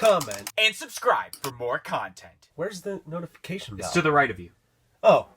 comment, and subscribe for more content. Where's the notification bell? It's to the right of you. Oh.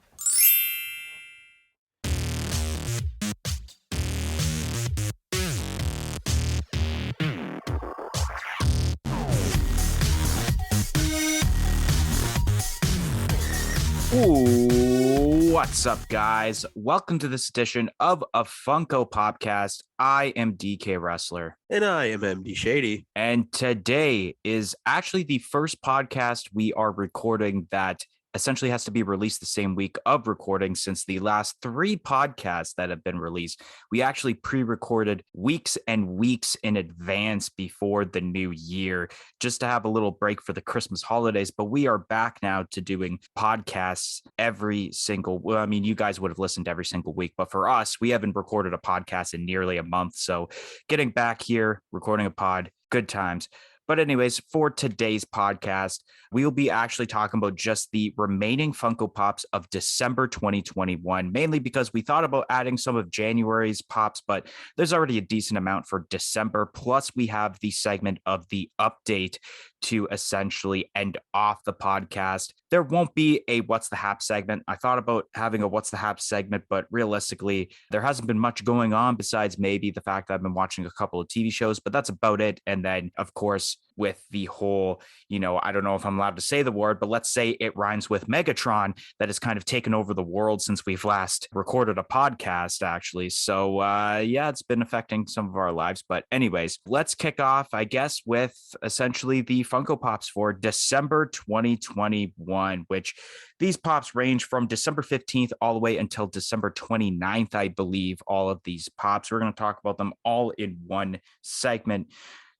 Ooh, what's up, guys? Welcome to this edition of a Funko podcast. I am DK Wrestler. And I am MD Shady. And today is actually the first podcast we are recording that essentially has to be released the same week of recording, since the last 3 podcasts that have been released, we actually pre-recorded weeks and weeks in advance before the new year, just to have a little break for the Christmas holidays. But we are back now to doing podcasts every single, well, I mean, you guys would have listened every single week, but for us, we haven't recorded a podcast in nearly a month. So getting back here, recording a pod, good times. But anyways, for today's podcast, we'll be actually talking about just the remaining Funko Pops of December 2021, mainly because we thought about adding some of January's Pops, but there's already a decent amount for December. Plus, we have the segment of the update to essentially end off the podcast. There won't be a What's the Hap segment. I thought about having a What's the Hap segment, but realistically, there hasn't been much going on besides maybe the fact that I've been watching a couple of TV shows, but that's about it. And then, of course, with the whole, I don't know if I'm allowed to say the word, but let's say it rhymes with Megatron, that has kind of taken over the world since we've last recorded a podcast, actually. So, yeah, it's been affecting some of our lives. But anyways, let's kick off, I guess, with essentially the Funko Pops for December 2021, which these Pops range from December 15th all the way until December 29th, I believe, all of these Pops. We're going to talk about them all in one segment.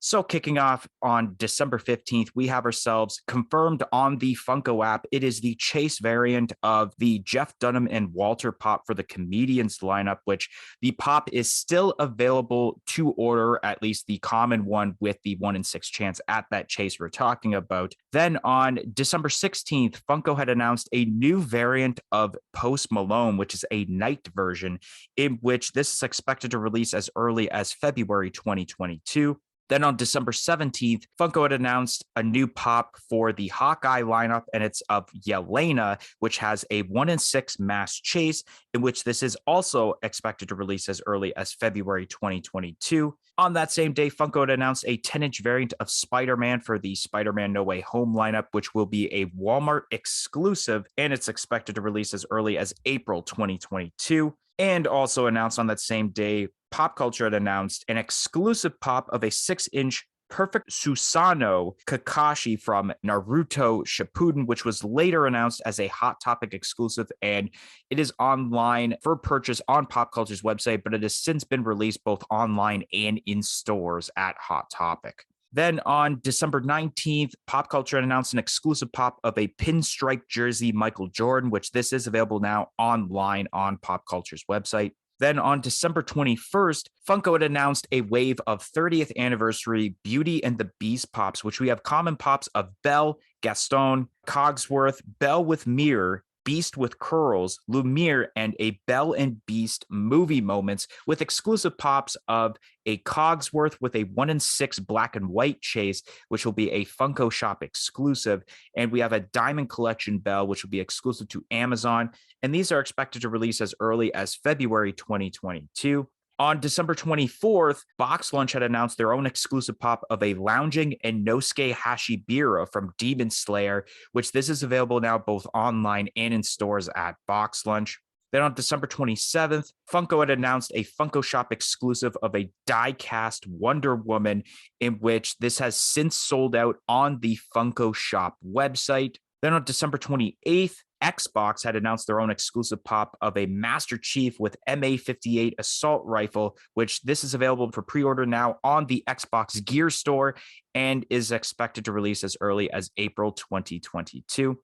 So kicking off on December 15th, we have ourselves confirmed on the Funko app. It is the Chase variant of the Jeff Dunham and Walter Pop for the Comedians lineup, which the Pop is still available to order, at least the common one with the 1 in 6 chance at that Chase we're talking about. Then on December 16th, Funko had announced a new variant of Post Malone, which is a night version, in which this is expected to release as early as February 2022. Then on December 17th, Funko had announced a new Pop for the Hawkeye lineup, and it's of Yelena, which has a 1 in 6 mass chase, in which this is also expected to release as early as February 2022. On that same day, Funko had announced a 10-inch variant of Spider-Man for the Spider-Man No Way Home lineup, which will be a Walmart exclusive, and it's expected to release as early as April 2022. And also announced on that same day, Pop Culture had announced an exclusive Pop of a 6-inch Perfect Susanoo Kakashi from Naruto Shippuden, which was later announced as a Hot Topic exclusive, and it is online for purchase on Pop Culture's website, but it has since been released both online and in stores at Hot Topic. Then on December 19th, Pop Culture announced an exclusive Pop of a pinstripe jersey Michael Jordan, which this is available now online on Pop Culture's website. Then on December 21st, Funko had announced a wave of 30th anniversary Beauty and the Beast Pops, which we have common Pops of Belle, Gaston, Cogsworth, Belle with Mirror, Beast with Curls, Lumiere, and a Belle and Beast movie moments, with exclusive Pops of a Cogsworth with a 1 in 6 black and white chase, which will be a Funko Shop exclusive. And we have a Diamond Collection Belle, which will be exclusive to Amazon. And these are expected to release as early as February 2022. On December 24th, Box Lunch had announced their own exclusive Pop of a lounging Inosuke Hashibira from Demon Slayer, which this is available now both online and in stores at Box Lunch. Then on December 27th, Funko had announced a Funko Shop exclusive of a die-cast Wonder Woman, in which this has since sold out on the Funko Shop website. Then on December 28th, Xbox had announced their own exclusive Pop of a Master Chief with MA58 assault rifle, which this is available for pre-order now on the Xbox Gear Store and is expected to release as early as April 2022.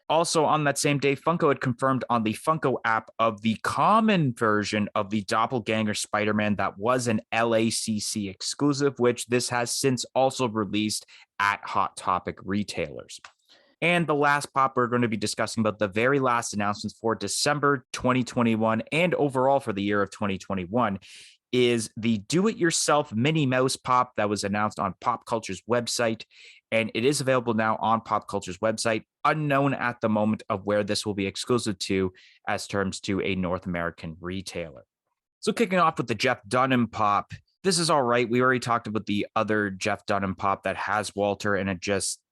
Also on that same day, Funko had confirmed on the Funko app of the common version of the Doppelganger Spider-Man that was an LACC exclusive, which this has since also released at Hot Topic retailers. And the last Pop we're going to be discussing about the very last announcements for December 2021 and overall for the year of 2021 is the do-it-yourself Minnie Mouse Pop that was announced on Pop Culture's website, and it is available now on Pop Culture's website, unknown at the moment of where this will be exclusive to as terms to a North American retailer. So kicking off with the Jeff Dunham Pop, this is all right. We already talked about the other Jeff Dunham Pop that has Walter, and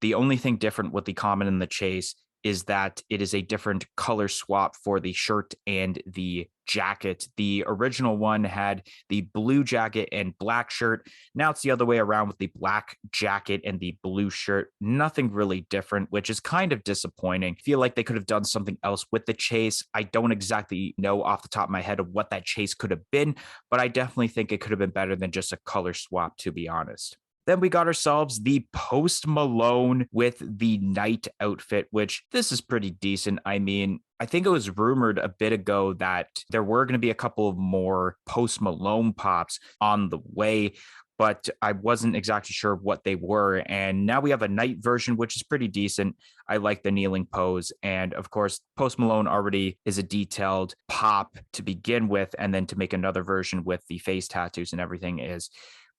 the only thing different with the Comet and the Chase is that it is a different color swap for the shirt and the jacket. The original one had the blue jacket and black shirt. Now it's the other way around with the black jacket and the blue shirt. Nothing really different, which is kind of disappointing. I feel like they could have done something else with the Chase. I don't exactly know off the top of my head of what that Chase could have been, but I definitely think it could have been better than just a color swap, to be honest. Then we got ourselves the Post Malone with the night outfit, which this is pretty decent. I mean, I think it was rumored a bit ago that there were going to be a couple of more Post Malone pops on the way, but I wasn't exactly sure what they were. And now we have a night version, which is pretty decent. I like the kneeling pose. And of course, Post Malone already is a detailed pop to begin with. And then to make another version with the face tattoos and everything is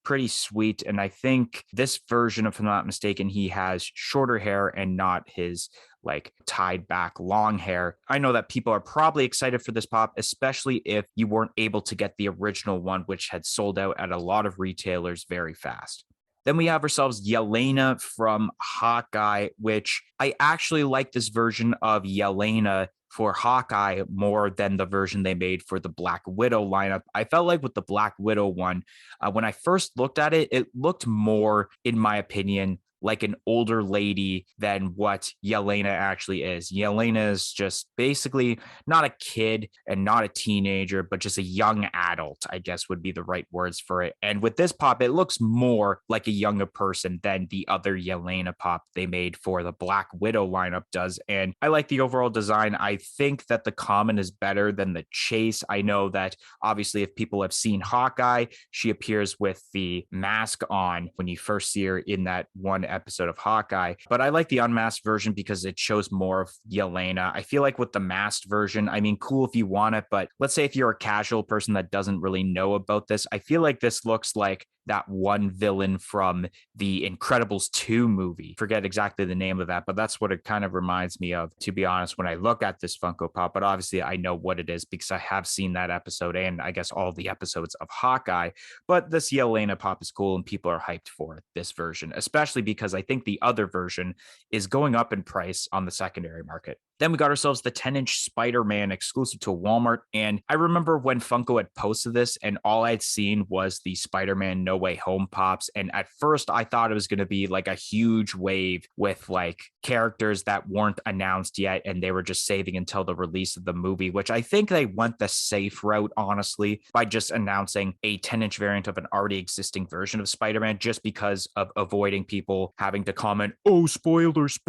pretty sweet. And I think this version, if I'm not mistaken, he has shorter hair and not his like tied back long hair. I know that people are probably excited for this pop, especially if you weren't able to get the original one, which had sold out at a lot of retailers very fast. Then we have ourselves Yelena from Hawkeye, which I actually like this version of Yelena for Hawkeye more than the version they made for the Black Widow lineup. I felt like with the Black Widow one, when I first looked at it, it looked more, in my opinion, like an older lady than what Yelena actually is. Yelena is just basically not a kid and not a teenager, but just a young adult, I guess would be the right words for it. And with this pop, it looks more like a younger person than the other Yelena pop they made for the Black Widow lineup does. And I like the overall design. I think that the Common is better than the Chase. I know that obviously if people have seen Hawkeye, she appears with the mask on when you first see her in that one episode of Hawkeye, but I like the unmasked version because it shows more of Yelena. I feel like with the masked version, I mean, cool if you want it, but let's say if you're a casual person that doesn't really know about this, I feel like this looks like that one villain from the Incredibles 2 movie. Forget exactly the name of that, but that's what it kind of reminds me of, to be honest, when I look at this Funko Pop. But obviously I know what it is because I have seen that episode and I guess all the episodes of Hawkeye. But this Yelena Pop is cool and people are hyped for this version, especially because I think the other version is going up in price on the secondary market. Then we got ourselves the 10-inch Spider-Man exclusive to Walmart. And I remember when Funko had posted this and all I'd seen was the Spider-Man No Way Home pops. And at first I thought it was going to be like a huge wave with like characters that weren't announced yet. And they were just saving until the release of the movie, which I think they went the safe route, honestly, by just announcing a 10-inch variant of an already existing version of Spider-Man, just because of avoiding people having to comment, oh, spoilers.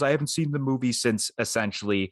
I haven't seen the movie since essentially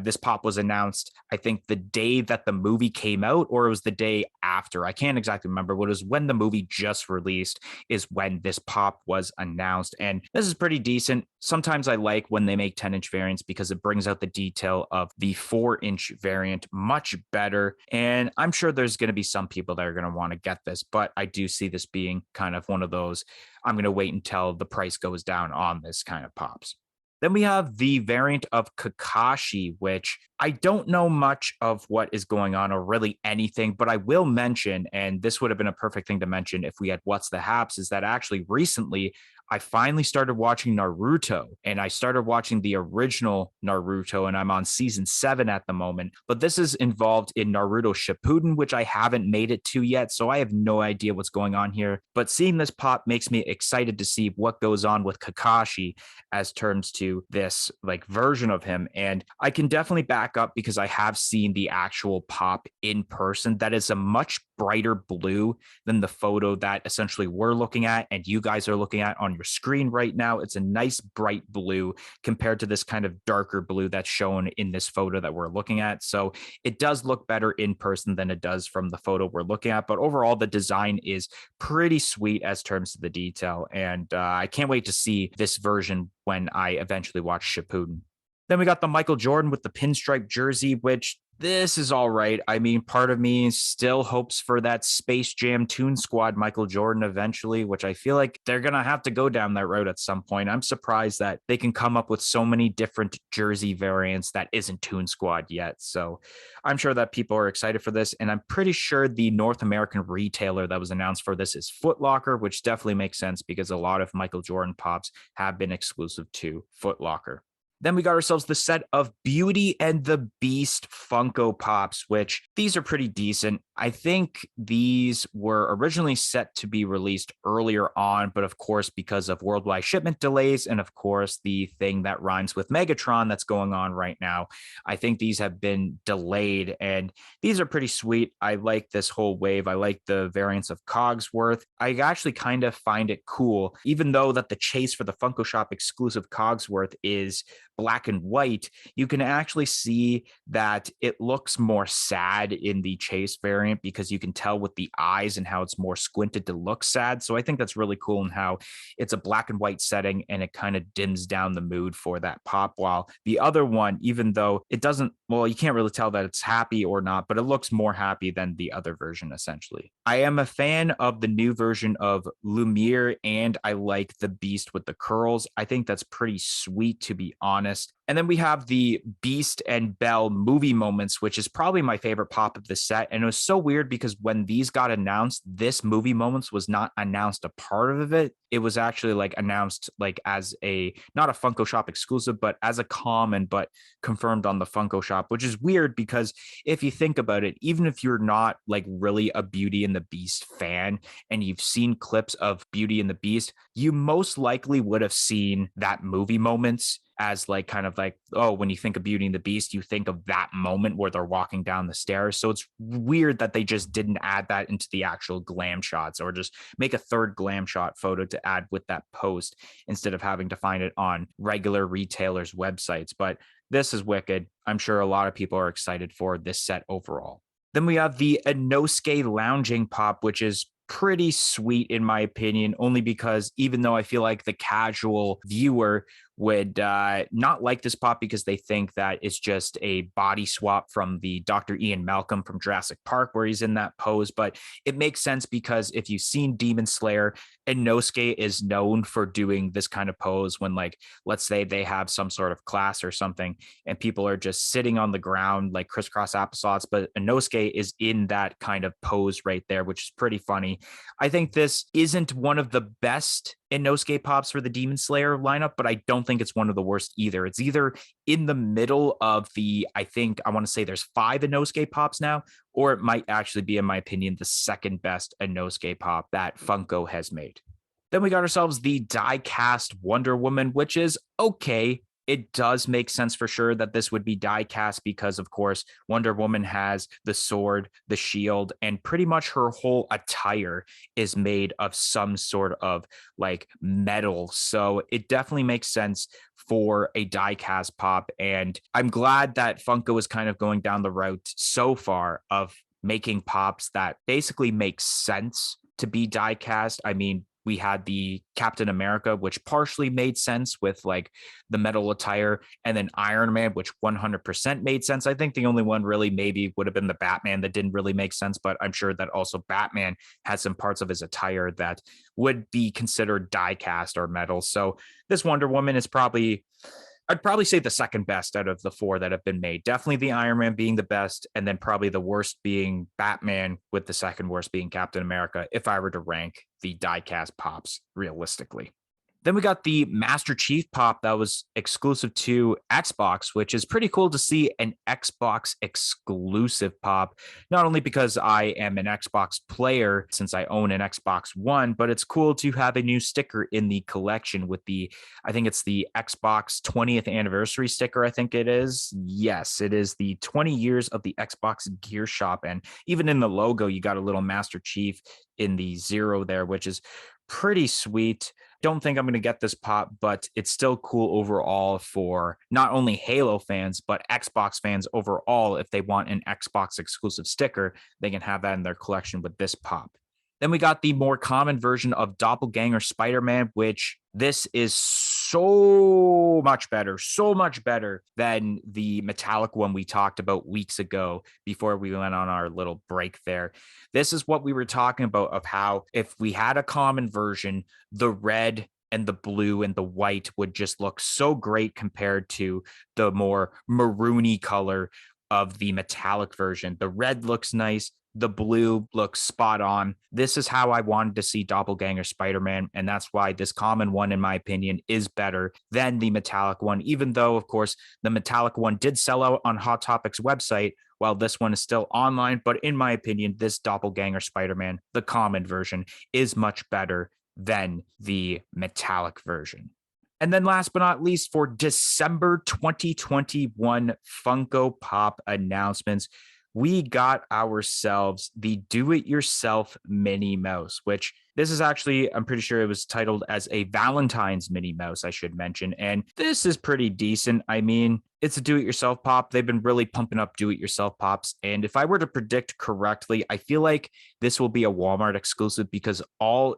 this pop was announced, I think the day that the movie came out, or it was the day after. I can't exactly remember. What it was when the movie just released is when this pop was announced. And this is pretty decent. Sometimes I like when they make 10-inch variants because it brings out the detail of the 4-inch variant much better. And I'm sure there's going to be some people that are going to want to get this, but I do see this being kind of one of those, I'm going to wait until the price goes down on this kind of pops. Then we have the variant of Kakashi, which I don't know much of what is going on or really anything, but I will mention, and this would have been a perfect thing to mention if we had What's the Haps, is that actually recently I finally started watching Naruto, and I started watching the original Naruto, and I'm on season 7 at the moment. But this is involved in Naruto Shippuden, which I haven't made it to yet, so I have no idea what's going on here. But seeing this pop makes me excited to see what goes on with Kakashi as terms to this like version of him. And I can definitely back up because I have seen the actual pop in person. That is a much brighter blue than the photo that essentially we're looking at and you guys are looking at on your screen right now. It's a nice bright blue compared to this kind of darker blue that's shown in this photo that we're looking at. So it does look better in person than it does from the photo we're looking at. But overall, the design is pretty sweet as terms to the detail. And I can't wait to see this version when I eventually watch Shippuden. Then we got the Michael Jordan with the pinstripe jersey, which this is all right. I mean, part of me still hopes for that Space Jam Toon Squad Michael Jordan eventually, which I feel like they're going to have to go down that road at some point. I'm surprised that they can come up with so many different jersey variants that isn't Toon Squad yet. So I'm sure that people are excited for this. And I'm pretty sure the North American retailer that was announced for this is Foot Locker, which definitely makes sense because a lot of Michael Jordan pops have been exclusive to Foot Locker. Then we got ourselves the set of Beauty and the Beast Funko Pops, which these are pretty decent. I think these were originally set to be released earlier on, but of course, because of worldwide shipment delays and of course, the thing that rhymes with Megatron that's going on right now, I think these have been delayed and these are pretty sweet. I like this whole wave. I like the variants of Cogsworth. I actually kind of find it cool, even though that the chase for the Funko Shop exclusive Cogsworth is black and white, you can actually see that it looks more sad in the chase variant because you can tell with the eyes and how it's more squinted to look sad. So I think that's really cool in how it's a black and white setting and it kind of dims down the mood for that pop. While the other one, even though it doesn't, well, you can't really tell that it's happy or not, but it looks more happy than the other version essentially. I am a fan of the new version of Lumiere and I like the Beast with the curls. I think that's pretty sweet to be honest. And then we have the Beast and Belle movie moments, which is probably my favorite pop of the set. And it was so weird because when these got announced, this movie moments was not announced a part of it. It was actually like announced like as a, not a Funko Shop exclusive, but as a common, but confirmed on the Funko Shop, which is weird because if you think about it, even if you're not like really a Beauty and the Beast fan and you've seen clips of Beauty and the Beast, you most likely would have seen that movie moments as like kind of like, oh, when you think of Beauty and the Beast, you think of that moment where they're walking down the stairs. So it's weird that they just didn't add that into the actual glam shots or just make a third glam shot photo to add with that post instead of having to find it on regular retailers' websites. But this is wicked. I'm sure a lot of people are excited for this set overall. Then we have the Inosuke lounging pop, which is pretty sweet in my opinion, only because even though I feel like the casual viewer would not like this pop because they think that it's just a body swap from the Dr. Ian Malcolm from Jurassic Park where he's in that pose. But it makes sense because if you've seen Demon Slayer, Inosuke is known for doing this kind of pose when, like, let's say they have some sort of class or something and people are just sitting on the ground like crisscross applesauce, but Inosuke is in that kind of pose right there, which is pretty funny. I think this isn't one of the best Inosuke pops for the Demon Slayer lineup, but I don't think it's one of the worst either. It's either in the middle of the, I think I want to say there's 5 Inosuke pops now, or it might actually be, in my opinion, the second best Inosuke pop that Funko has made. Then we got ourselves the die-cast Wonder Woman, which is okay. It does make sense for sure that this would be die cast because, of course, Wonder Woman has the sword, the shield, and pretty much her whole attire is made of some sort of like metal. So it definitely makes sense for a die cast pop. And I'm glad that Funko is kind of going down the route so far of making pops that basically make sense to be die cast. I mean, we had the Captain America, which partially made sense with like the metal attire, and then Iron Man, which 100% made sense. I think the only one really maybe would have been the Batman that didn't really make sense, but I'm sure that also Batman has some parts of his attire that would be considered die cast or metal. So this Wonder Woman is probably, I'd probably say the second best out of the 4 that have been made. Definitely the Iron Man being the best, and then probably the worst being Batman, with the second worst being Captain America, if I were to rank the die-cast pops realistically. Then we got the Master Chief pop that was exclusive to Xbox, which is pretty cool to see an Xbox exclusive pop, not only because I am an Xbox player since I own an Xbox One, but it's cool to have a new sticker in the collection with the, I think it's the Xbox 20th anniversary sticker, I think it is. Yes, it is the 20 years of the Xbox Gear Shop. And even in the logo, you got a little Master Chief in the 0 there, which is pretty sweet. Don't think I'm going to get this pop, but it's still cool overall for not only Halo fans, but Xbox fans overall. If they want an Xbox exclusive sticker, they can have that in their collection with this pop. Then we got the more common version of Doppelganger Spider-Man, which this is so much better than the metallic one we talked about weeks ago before we went on our little break there. This is what we were talking about, of how if we had a common version, the red and the blue and the white would just look so great compared to the more maroony color of the metallic version. The red looks nice. The blue looks spot on. This is how I wanted to see Doppelganger Spider-Man, and that's why this common one, in my opinion, is better than the metallic one, even though, of course, the metallic one did sell out on Hot Topic's website, while this one is still online. But in my opinion, this Doppelganger Spider-Man, the common version, is much better than the metallic version. And then last but not least, for December 2021 Funko Pop announcements, we got ourselves the do-it-yourself Minnie Mouse, which this is actually, I'm pretty sure it was titled as a Valentine's Minnie Mouse, I should mention. And this is pretty decent. I mean, it's a do-it-yourself pop. They've been really pumping up do-it-yourself pops. And if I were to predict correctly, I feel like this will be a Walmart exclusive, because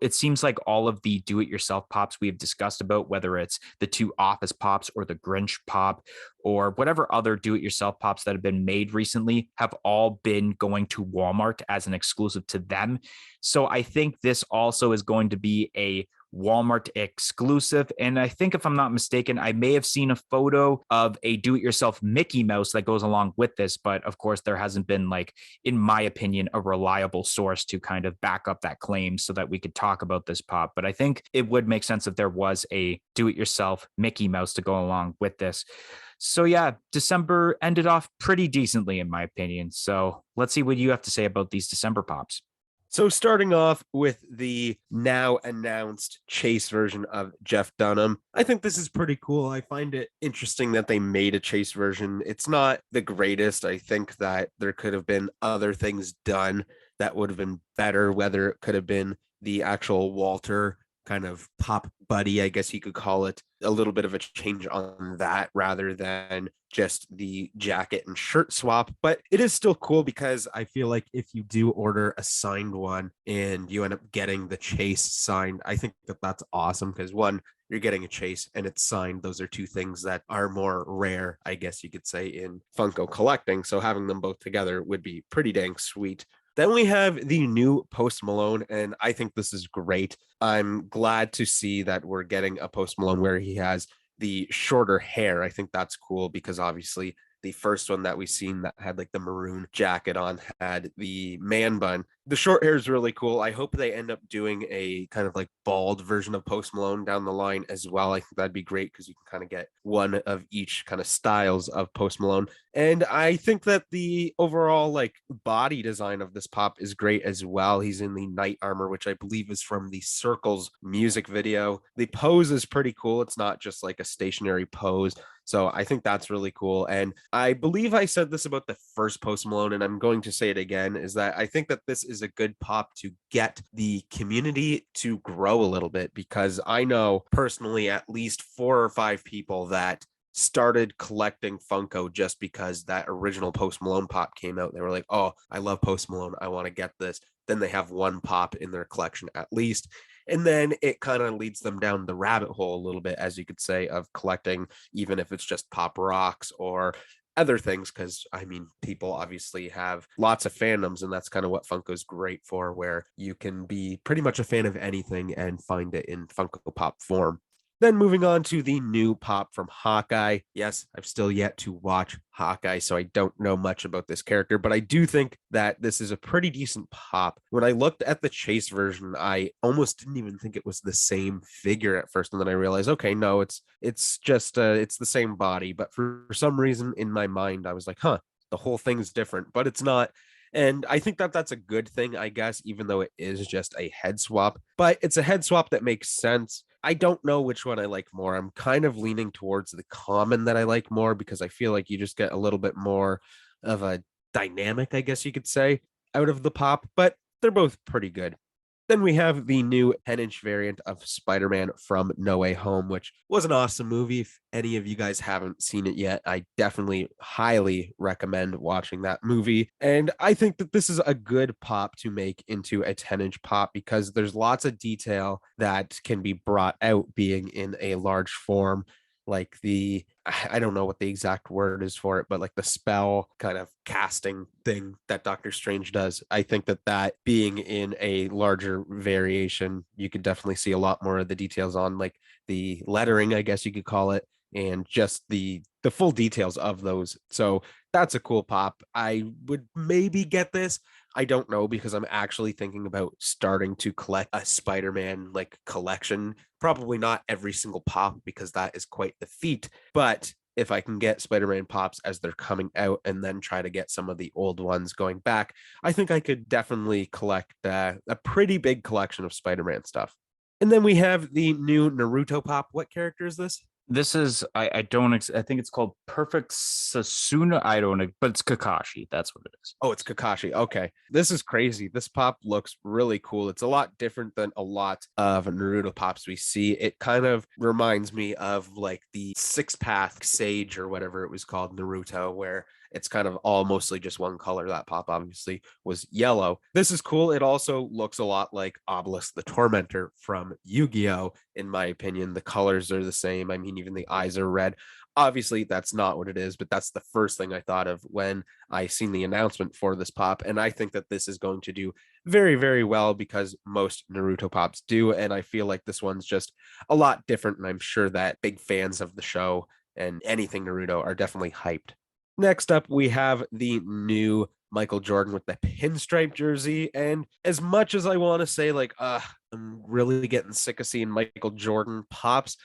it seems like all of the do-it-yourself pops we have discussed about, whether it's the 2 Office pops or the Grinch pop or whatever other do-it-yourself pops that have been made recently, have all been going to Walmart as an exclusive to them. So I think this also is going to be a Walmart exclusive. And I think, if I'm not mistaken, I may have seen a photo of a do-it-yourself Mickey Mouse that goes along with this. But of course, there hasn't been, like, in my opinion, a reliable source to kind of back up that claim so that we could talk about this pop. But I think it would make sense if there was a do-it-yourself Mickey Mouse to go along with this. So yeah, December ended off pretty decently, in my opinion. So let's see what you have to say about these December pops. So starting off with the now announced Chase version of Jeff Dunham, I think this is pretty cool. I find it interesting that they made a Chase version. It's not the greatest. I think that there could have been other things done that would have been better, whether it could have been the actual Walter kind of pop buddy, I guess you could call it, a little bit of a change on that rather than just the jacket and shirt swap. But it is still cool, because I feel like if you do order a signed one and you end up getting the Chase signed, I think that that's awesome, because one, you're getting a Chase and it's signed. Those are two things that are more rare, I guess you could say, in Funko collecting. So having them both together would be pretty dang sweet. Then we have the new Post Malone, and I think this is great. I'm glad to see that we're getting a Post Malone where he has the shorter hair. I think that's cool, because obviously the first one that we seen that had like the maroon jacket on had the man bun. The short hair is really cool. I hope they end up doing a kind of like bald version of Post Malone down the line as well. I think that'd be great, because you can kind of get one of each kind of styles of Post Malone. And I think that the overall like body design of this pop is great as well. He's in the knight armor, which I believe is from the Circles music video. The pose is pretty cool. It's not just like a stationary pose. So I think that's really cool. And I believe I said this about the first Post Malone, and I'm going to say it again, is that I think that this is a good pop to get the community to grow a little bit, because I know personally at least 4 or 5 people that started collecting Funko just because that original Post Malone pop came out. They were like, oh, I love Post Malone, I want to get this. Then they have one pop in their collection at least. And then it kind of leads them down the rabbit hole a little bit, as you could say, of collecting, even if it's just pop rocks or other things, because I mean, people obviously have lots of fandoms, and that's kind of what Funko's great for, where you can be pretty much a fan of anything and find it in Funko Pop form. Then moving on to the new pop from Hawkeye. Yes, I've still yet to watch Hawkeye, so I don't know much about this character, but I do think that this is a pretty decent pop. When I looked at the Chase version, I almost didn't even think it was the same figure at first, and then I realized, okay, no, it's just it's the same body, but for some reason in my mind, I was like, huh, the whole thing's different, but it's not. And I think that that's a good thing, I guess, even though it is just a head swap, but it's a head swap that makes sense. I don't know which one I like more. I'm kind of leaning towards the common that I like more, because I feel like you just get a little bit more of a dynamic, I guess you could say, out of the pop, but they're both pretty good. Then we have the new 10-inch variant of Spider-Man from No Way Home, which was an awesome movie. If any of you guys haven't seen it yet, I definitely highly recommend watching that movie. And I think that this is a good pop to make into a 10-inch pop because there's lots of detail that can be brought out being in a large form, like I don't know what the exact word is for it, but like the spell kind of casting thing that Doctor Strange does. I think that that being in a larger variation, you could definitely see a lot more of the details on like the lettering, I guess you could call it, and just the full details of those. So that's a cool pop. I would maybe get this. I don't know because I'm actually thinking about starting to collect a Spider-Man like collection. Probably not every single pop because that is quite the feat, but if I can get Spider-Man pops as they're coming out and then try to get some of the old ones going back, I think I could definitely collect a pretty big collection of Spider-Man stuff. And then we have the new Naruto pop. What character is this? This is I don't I think it's called Perfect Sasuna. I don't know, but it's Kakashi. That's what it is. Oh, it's Kakashi. Okay. This is crazy. This pop looks really cool. It's a lot different than a lot of Naruto pops we see. It kind of reminds me of like the Six Path Sage or whatever it was called, Naruto, where it's kind of all mostly just one color. That pop obviously was yellow. This is cool. It also looks a lot like Obelisk the Tormentor from Yu-Gi-Oh! In my opinion. The colors are the same. I mean, even the eyes are red. Obviously, that's not what it is, but that's the first thing I thought of when I seen the announcement for this pop. And I think that this is going to do very, very well because most Naruto pops do. And I feel like this one's just a lot different. And I'm sure that big fans of the show and anything Naruto are definitely hyped. Next up, we have the new Michael Jordan with the pinstripe jersey. And as much as I want to say, like, I'm really getting sick of seeing Michael Jordan pops,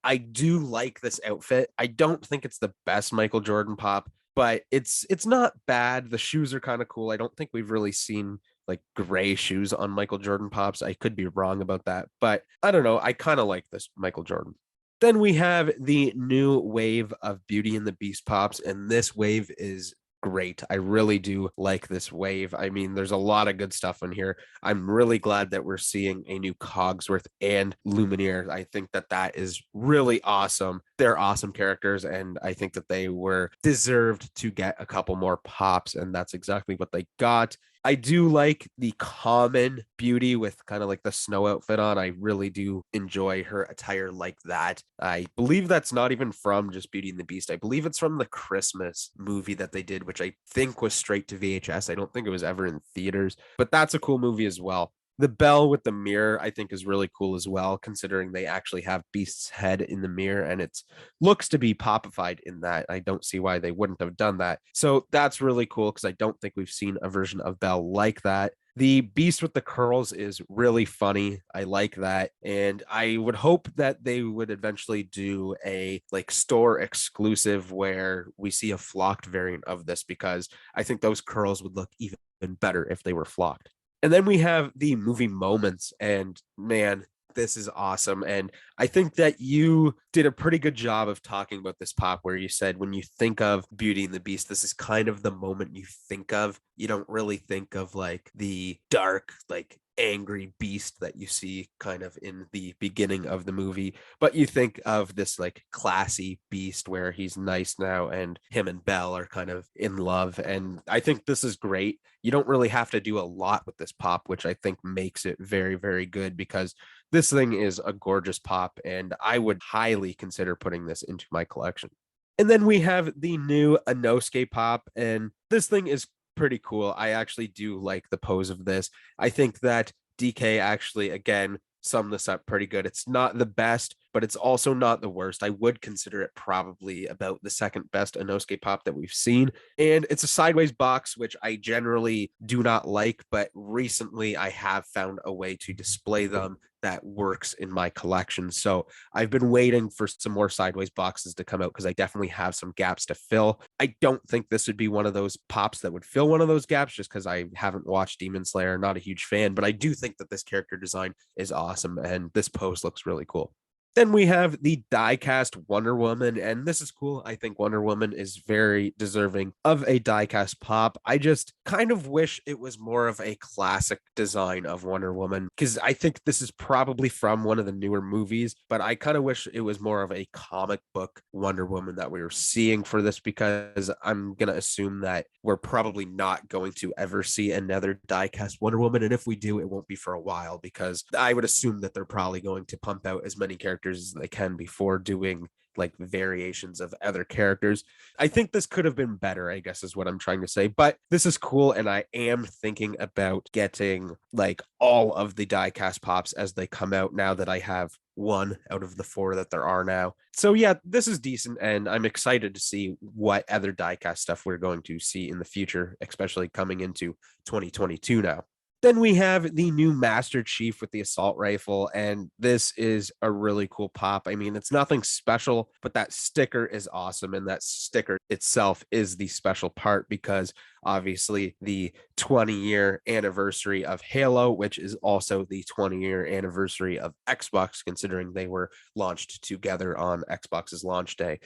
I do like this outfit. I don't think it's the best Michael Jordan pop, but it's not bad. The shoes are kind of cool. I don't think we've really seen like gray shoes on Michael Jordan pops. I could be wrong about that, but I don't know. I kind of like this Michael Jordan. Then we have the new wave of Beauty and the Beast pops, and this wave is great. I really do like this wave. I mean, there's a lot of good stuff in here. I'm really glad that we're seeing a new Cogsworth and Lumineer. I think that that is really awesome. They're awesome characters, and I think that they were deserved to get a couple more pops, and that's exactly what they got. I do like the common Beauty with kind of like the snow outfit on. I really do enjoy her attire like that. I believe that's not even from just Beauty and the Beast. I believe it's from the Christmas movie that they did, which I think was straight to VHS. I don't think it was ever in theaters, but that's a cool movie as well. The bell with the mirror, I think, is really cool as well, considering they actually have Beast's head in the mirror and it looks to be popified in that. I don't see why they wouldn't have done that. So that's really cool because I don't think we've seen a version of Bell like that. The Beast with the curls is really funny. I like that. And I would hope that they would eventually do a like store exclusive where we see a flocked variant of this because I think those curls would look even better if they were flocked. And then we have the movie moments, and man, this is awesome. And I think that you did a pretty good job of talking about this pop where you said when you think of Beauty and the Beast, this is kind of the moment you think of. You don't really think of like the dark, like angry beast that you see kind of in the beginning of the movie, but you think of this like classy beast where he's nice now and him and Belle are kind of in love. And I think this is great. You don't really have to do a lot with this pop, which I think makes it very, very good because this thing is a gorgeous pop and I would highly consider putting this into my collection. And then we have the new Inosuke pop, and this thing is pretty cool. I actually do like the pose of this. I think that DK actually, again, summed this up pretty good. It's not the best, but it's also not the worst. I would consider it probably about the second best Inosuke pop that we've seen. And it's a sideways box, which I generally do not like, but recently I have found a way to display them that works in my collection. So I've been waiting for some more sideways boxes to come out because I definitely have some gaps to fill. I don't think this would be one of those pops that would fill one of those gaps just because I haven't watched Demon Slayer, not a huge fan, but I do think that this character design is awesome and this pose looks really cool. Then we have the die-cast Wonder Woman, and this is cool. I think Wonder Woman is very deserving of a die-cast pop. I just kind of wish it was more of a classic design of Wonder Woman, because I think this is probably from one of the newer movies, but I kind of wish it was more of a comic book Wonder Woman that we were seeing for this, because I'm going to assume that we're probably not going to ever see another die-cast Wonder Woman. And if we do, it won't be for a while, because I would assume that they're probably going to pump out as many characters as they can before doing like variations of other characters. I think this could have been better, I guess is what I'm trying to say, but this is cool. And I am thinking about getting like all of the die-cast pops as they come out, now that I have one out of the 4 that there are now. So yeah, this is decent, and I'm excited to see what other die-cast stuff we're going to see in the future, especially coming into 2022 now. Then we have the new Master Chief with the assault rifle, and this is a really cool pop. I mean, it's nothing special, but that sticker is awesome, and that sticker itself is the special part, because obviously the 20-year anniversary of Halo, which is also the 20-year anniversary of Xbox, considering they were launched together on Xbox's launch day.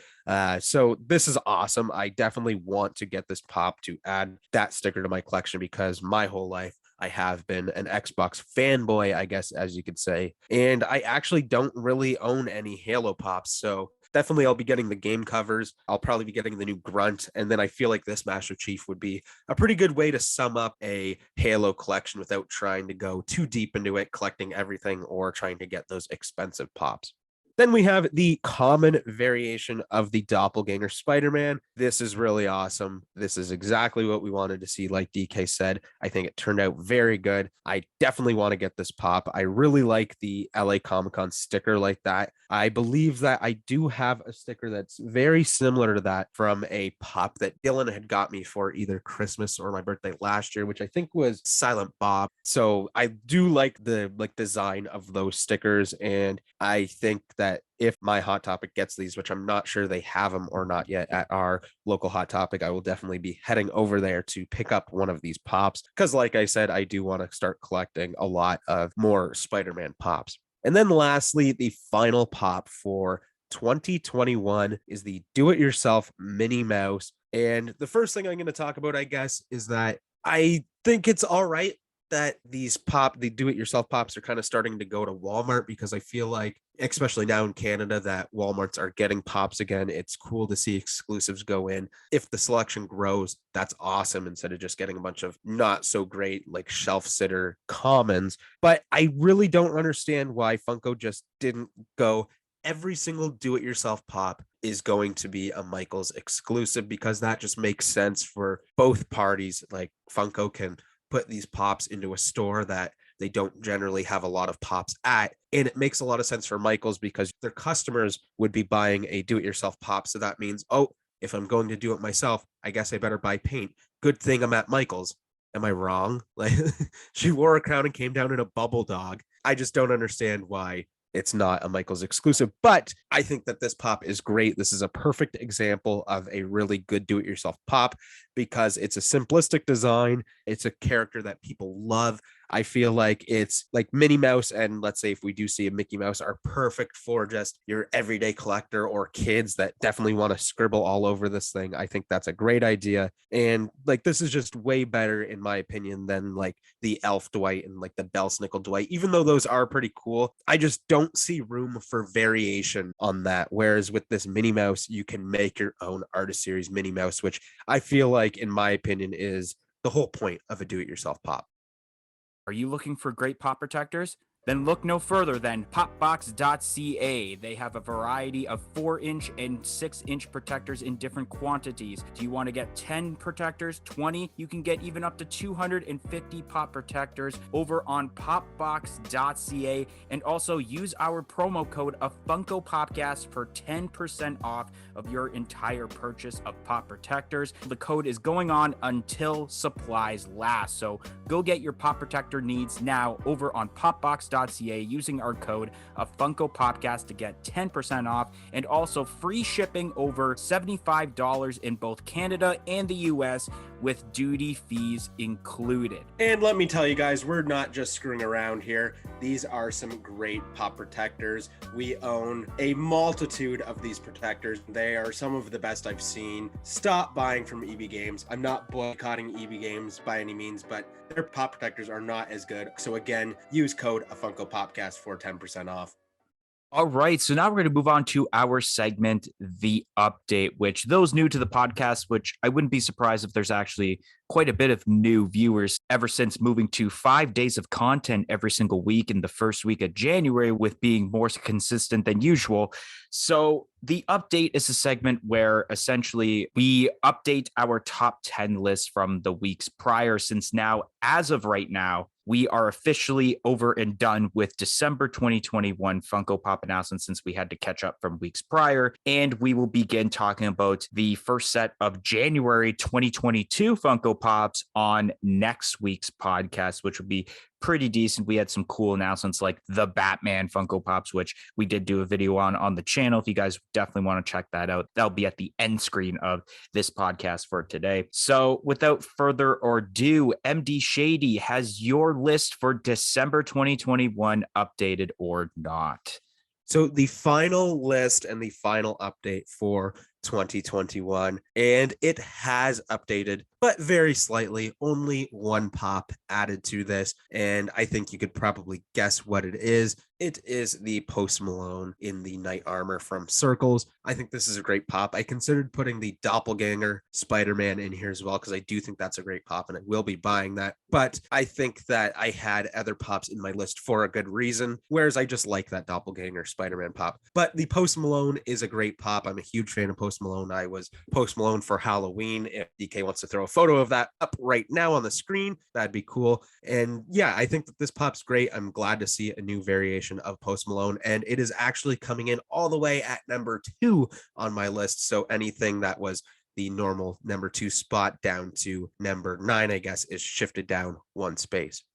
So this is awesome. I definitely want to get this pop to add that sticker to my collection, because my whole life I have been an Xbox fanboy, I guess, as you could say. And I actually don't really own any Halo pops. So definitely I'll be getting the game covers. I'll probably be getting the new Grunt. And then I feel like this Master Chief would be a pretty good way to sum up a Halo collection without trying to go too deep into it, collecting everything, or trying to get those expensive pops. Then we have the common variation of the doppelganger Spider-Man. This is really awesome. This is exactly what we wanted to see, like DK said. I think it turned out very good. I definitely want to get this pop. I really like the LA Comic-Con sticker like that. I believe that I do have a sticker that's very similar to that from a pop that Dylan had got me for either Christmas or my birthday last year, which I think was Silent Bob. So I do like the design of those stickers, and I think that if my Hot Topic gets these, which I'm not sure they have them or not yet at our local Hot Topic, I will definitely be heading over there to pick up one of these pops, because like I said, I do want to start collecting a lot of more Spider-Man pops. And then lastly, the final pop for 2021 is the do-it-yourself Minnie Mouse. And the first thing I'm going to talk about, I guess, is that I think it's all right that the do-it-yourself pops are kind of starting to go to Walmart, because I feel like, especially now in Canada, that Walmarts are getting pops again. It's cool to see exclusives go in. If the selection grows, that's awesome, instead of just getting a bunch of not so great like shelf sitter commons. But I really don't understand why Funko just didn't go, every single do-it-yourself pop is going to be a Michaels exclusive, because that just makes sense for both parties. Like, Funko can put these pops into a store that they don't generally have a lot of pops at. And it makes a lot of sense for Michaels, because their customers would be buying a do-it-yourself pop. So that means, oh, if I'm going to do it myself, I guess I better buy paint. Good thing I'm at Michaels. Am I wrong? Like, she wore a crown and came down in a bubble dog. I just don't understand why it's not a Michaels exclusive, but I think that this pop is great. This is a perfect example of a really good do-it-yourself pop, because it's a simplistic design. It's a character that people love. I feel like it's like Minnie Mouse, and let's say if we do see a Mickey Mouse, are perfect for just your everyday collector or kids that definitely want to scribble all over this thing. I think that's a great idea. And like, this is just way better, in my opinion, than like the Elf Dwight and like the Belsnickel Dwight, even though those are pretty cool. I just don't see room for variation on that. Whereas with this Minnie Mouse, you can make your own artist series Minnie Mouse, which I feel like, in my opinion, is the whole point of a do-it-yourself pop. Are you looking for great pop protectors? Then look no further than popbox.ca. They have a variety of 4-inch and 6-inch protectors in different quantities. Do you want to get 10 protectors, 20? You can get even up to 250 pop protectors over on popbox.ca. And also use our promo code of Funko Popcast for 10% off of your entire purchase of pop protectors. The code is going on until supplies last. So go get your pop protector needs now over on popbox.ca. FunkoPops.ca using our code of FunkoPopcast to get 10% off and also free shipping over $75 in both Canada and the US with duty fees included. And let me tell you guys, we're not just screwing around here. These are some great pop protectors. We own a multitude of these protectors. They are some of the best I've seen. Stop buying from EB Games. I'm not boycotting EB Games by any means, but their pop protectors are not as good. So again, use code FunkoPopcast for 10% off. All right, so now we're going to move on to our segment, The Update, which those new to the podcast, which I wouldn't be surprised if there's actually quite a bit of new viewers ever since moving to 5 days of content every single week in the first week of January with being more consistent than usual. So The Update is a segment where essentially we update our top 10 list from the weeks prior, since now, as of right now, we are officially over and done with December 2021 Funko Pop announcements, since we had to catch up from weeks prior. And we will begin talking about the first set of January 2022 Funko Pops on next week's podcast, which will be pretty decent. We had some cool announcements like the Batman Funko Pops, which we did do a video on the channel. If you guys definitely want to check that out, that'll be at the end screen of this podcast for today. So without further ado, MD Shady, has your list for December 2021 updated or not? So the final list and the final update for 2021, and it has updated, but very slightly. Only one pop added to this, and I think you could probably guess what it is. It is the Post Malone in the Knight Armor from Circles. I think this is a great pop. I considered putting the Doppelganger Spider-Man in here as well, because I do think that's a great pop, and I will be buying that. But I think that I had other pops in my list for a good reason, whereas I just like that Doppelganger Spider-Man pop. But the Post Malone is a great pop. I'm a huge fan of Post Malone. I was Post Malone for Halloween. If DK wants to throw a photo of that up right now on the screen, that'd be cool. And yeah, I think that this pop's great. I'm glad to see a new variation of Post Malone, and it is actually coming in all the way at number 2 on my list. So anything that was the normal number 2 spot down to number 9, I guess, is shifted down one space.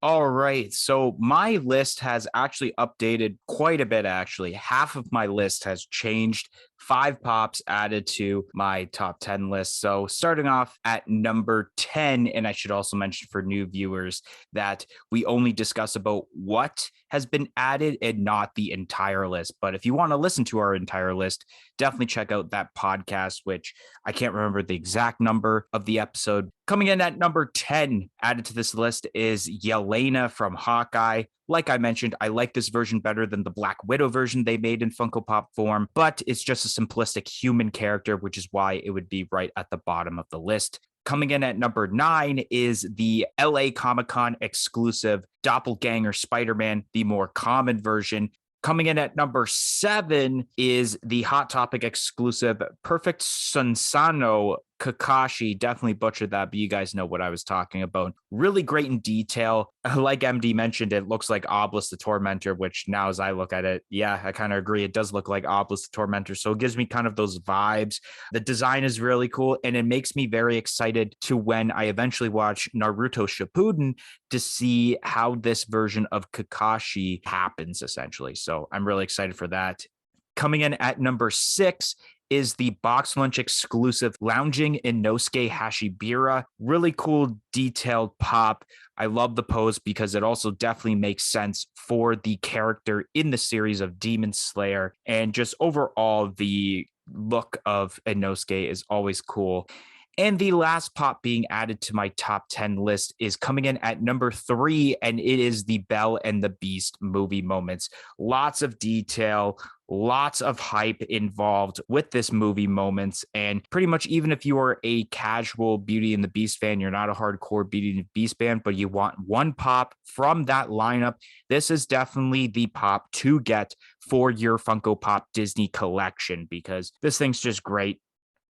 All right, so my list has actually updated quite a bit, actually. Half of my list has changed. 5 pops added to my top 10 list. So starting off at number 10, and I should also mention for new viewers that we only discuss about what has been added and not the entire list. But if you want to listen to our entire list, definitely check out that podcast, which I can't remember the exact number of the episode. Coming in at number 10 added to this list is Yelena from Hawkeye. Like I mentioned, I like this version better than the Black Widow version they made in Funko Pop form, but it's just a simplistic human character, which is why it would be right at the bottom of the list. Coming in at number 9 is the LA Comic-Con exclusive Doppelganger Spider-Man, the more common version. Coming in at number 7 is the Hot Topic exclusive Perfect Sunsano Kakashi. Definitely butchered that, but you guys know what I was talking about. Really great in detail. Like MD mentioned, it looks like Obelisk the Tormentor, which now as I look at it, yeah, I kind of agree. It does look like Obelisk the Tormentor. So it gives me kind of those vibes. The design is really cool, and it makes me very excited to when I eventually watch Naruto Shippuden to see how this version of Kakashi happens, essentially. So I'm really excited for that. Coming in at number 6 is the Box Lunch exclusive Lounging Inosuke Hashibira. Really cool detailed pop. I love the pose because it also definitely makes sense for the character in the series of Demon Slayer. And just overall, the look of Inosuke is always cool. And the last pop being added to my top 10 list is coming in at number 3, and it is the Belle and the Beast movie moments. Lots of detail, lots of hype involved with this movie moments. And pretty much even if you are a casual Beauty and the Beast fan, you're not a hardcore Beauty and the Beast fan, but you want one pop from that lineup, this is definitely the pop to get for your Funko Pop Disney collection, because this thing's just great.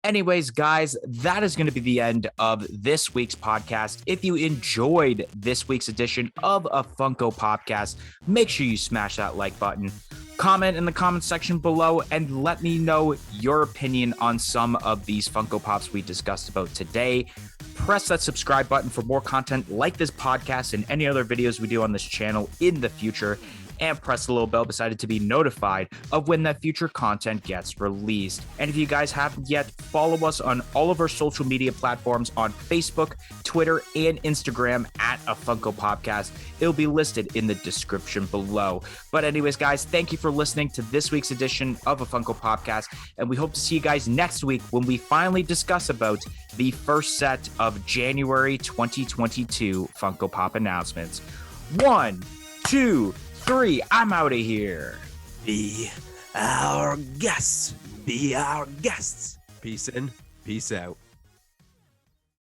Anyways, guys, that is going to be the end of this week's podcast. If you enjoyed this week's edition of a Funko Popcast, make sure you smash that like button. Comment in the comment section below and let me know your opinion on some of these Funko Pops we discussed about today. press that subscribe button for more content like this podcast and any other videos we do on this channel in the future. And press the little bell beside it to be notified of when that future content gets released. And if you guys haven't yet, follow us on all of our social media platforms on Facebook, Twitter, and Instagram at A Funko Podcast. It'll be listed in the description below. But anyways, guys, thank you for listening to this week's edition of A Funko Podcast. And we hope to see you guys next week when we finally discuss about the first set of January 2022 Funko Pop announcements. 1, 2, 3, I'm out of here. Be our guests. Be our guests. Peace in, peace out.